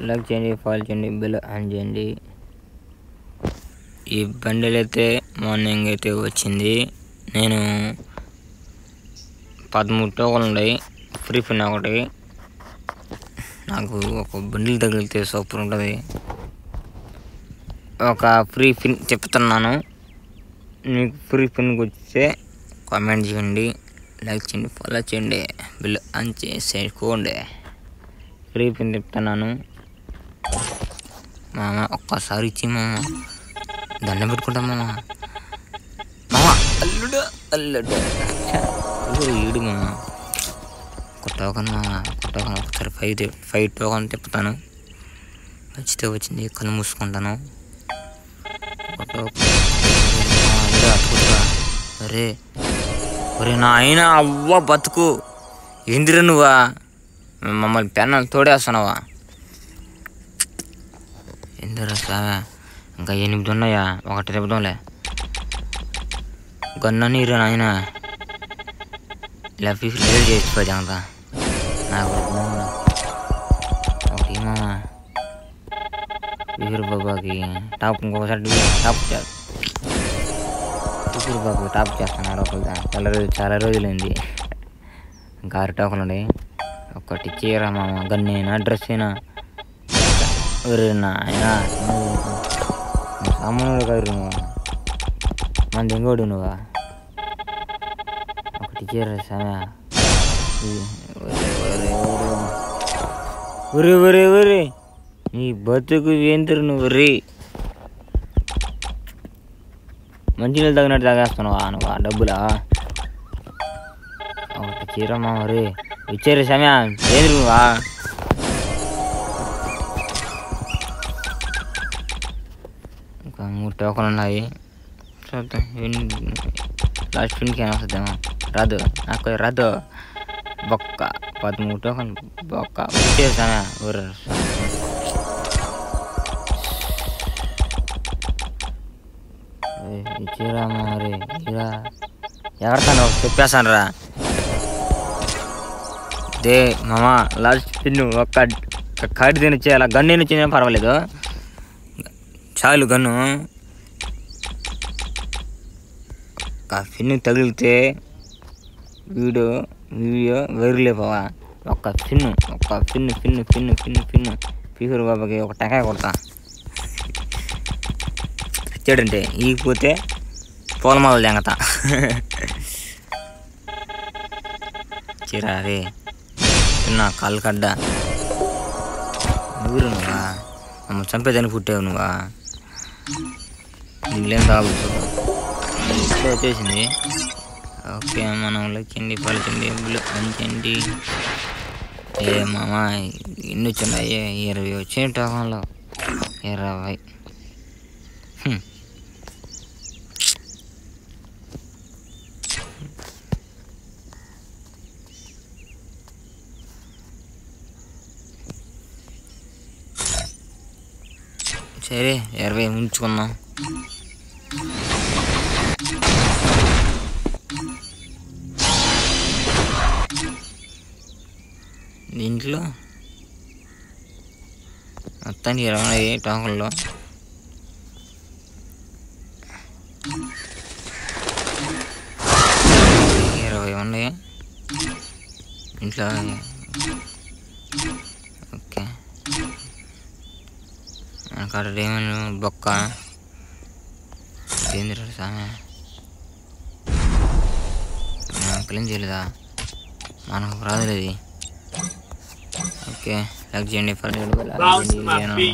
Like చేయండి, follow చేయండి, bell on చేయండి. ఈ బండిల్ అయితే మార్నింగ్ అయితే వచ్చింది. నేను 13 టోకన్లు ఉన్నాయి, ఫ్రీ పిన్ ఒకటి. నాకు ఒక బండిల్ తగిలితే సూపర్ ఉంటుంది. ఒక ఫ్రీ పిన్ చెప్తున్నాను, మీకు ఫ్రీ పిన్కి వస్తే కామెంట్ చేయండి, లైక్ చేయండి, ఫాలో చేయండి, బిల్ ఆన్ చేసుకోండి. ఫ్రీ పిన్ చెప్తున్నాను మామ, ఒక్కసారి ఇచ్చి మామ, దండం పెట్టుకుంటాం మామ. అల్లుడు అల్లుడు ఈడు మామ. ఒక టోకన్ మామ, ఒక టోకన్. ఒకసారి 5 టోకన్ తిప్పుతాను, వచ్చితే వచ్చింది, కళ్ళు మూసుకుంటాను. అరే ఒరే నా అయినా అవ్వ బతుకు, ఏందిరా నువ్వా? మమ్మల్ని పెన్నాలు తోడేస్తున్నావా? ఏందిరా సావా? ఇంకా 8 ఉన్నాయా? ఒకటి తిప్పుదాంలే. గన్నని రా నాయన, ఇలా ఫీఫ్ లేదు చేసిపోయి అంతా. నాకు ఒకటి మామా, విహుర్ బాబాకి టాప్, ఇంకొకసారి టాప్ చేయాలి. విహుర్ బాబు టాప్ చేస్తున్నారు ఒకళ్ళు. చాలా రోజులైంది. ఇంకా 6 టోకన్లు ఉన్నాయి. ఒకటి చీర మామ, గన్నైనా డ్రెస్ అయినా. అయినా సామాన్యుడు కాదు నువ్వు, మన ఇంకోడు నువ్వా? ఒకటి చీర సమయ. ఒరే ఒరే ఒరే, నీ బతుకు ఏంటరు నువ్వు రీ? మంచినీళ్ళు తగినట్టు తాగేస్తున్నావా నువ్వు డబ్బులా? ఒకటి చీర మామ రే, ఇచ్చారు సమయ. ఏది నువ్వా? ఇంకా 3 టోకన్లు ఉన్నాయి. చూద్దాం, లాస్ట్ పిన్కి ఏమైనా వస్తుందేమో. రాదు, నాకు రాదు. బొక్క 13 టోకన్ బొక్క. వచ్చే సమయ ఇచ్చిరా మరి, ఇలా ఎవరికన్నా చెప్పేస్తాను రా. దే మామ, లాస్ట్ పిన్ ఒక్క కార్డు తినొచ్చే. అలా గన్ను తినొచ్చిందేమో పర్వాలేదు, చాలు గన్ను. ఒక పిన్ తగిలితే వీడియో వెరిలేపోవా. ఒక్క పిన్ను పీహూరు బాబాకి ఒక టెంకాయ కొడతా. వచ్చాడంటే ఈగిపోతే పూలమాలలు తెంగతా. చిరారే చిన్న కాళ్ళు కడ్డా. ఊరు నువ్వా? మమ్మల్ని చంపేదాన్ని పుట్టావు నువ్వా? నీళ్ళేం తాగుతు ఇప్పుడు వచ్చేసింది. ఓకే, మనం లైక్ చేయండి, ఫాలో చేయండి, పంచండి. ఏ మామ, ఎన్ని వచ్చినాయి? 20 వచ్చాయి టోకన్లో. 20. సరే 20 ఉంచుకుందాం. దీంట్లో మొత్తానికి 20 టోకన్లో. ఉన్నాయి ఇంట్లో. ఓకే, అక్కడ ఏమైనా బొక్క ఏంది సామె? క్లీన్ చేయలేదా? మనకు రాదులేదు. ఓకే, లైక్ చేయండి, ఫాలో చేయండి.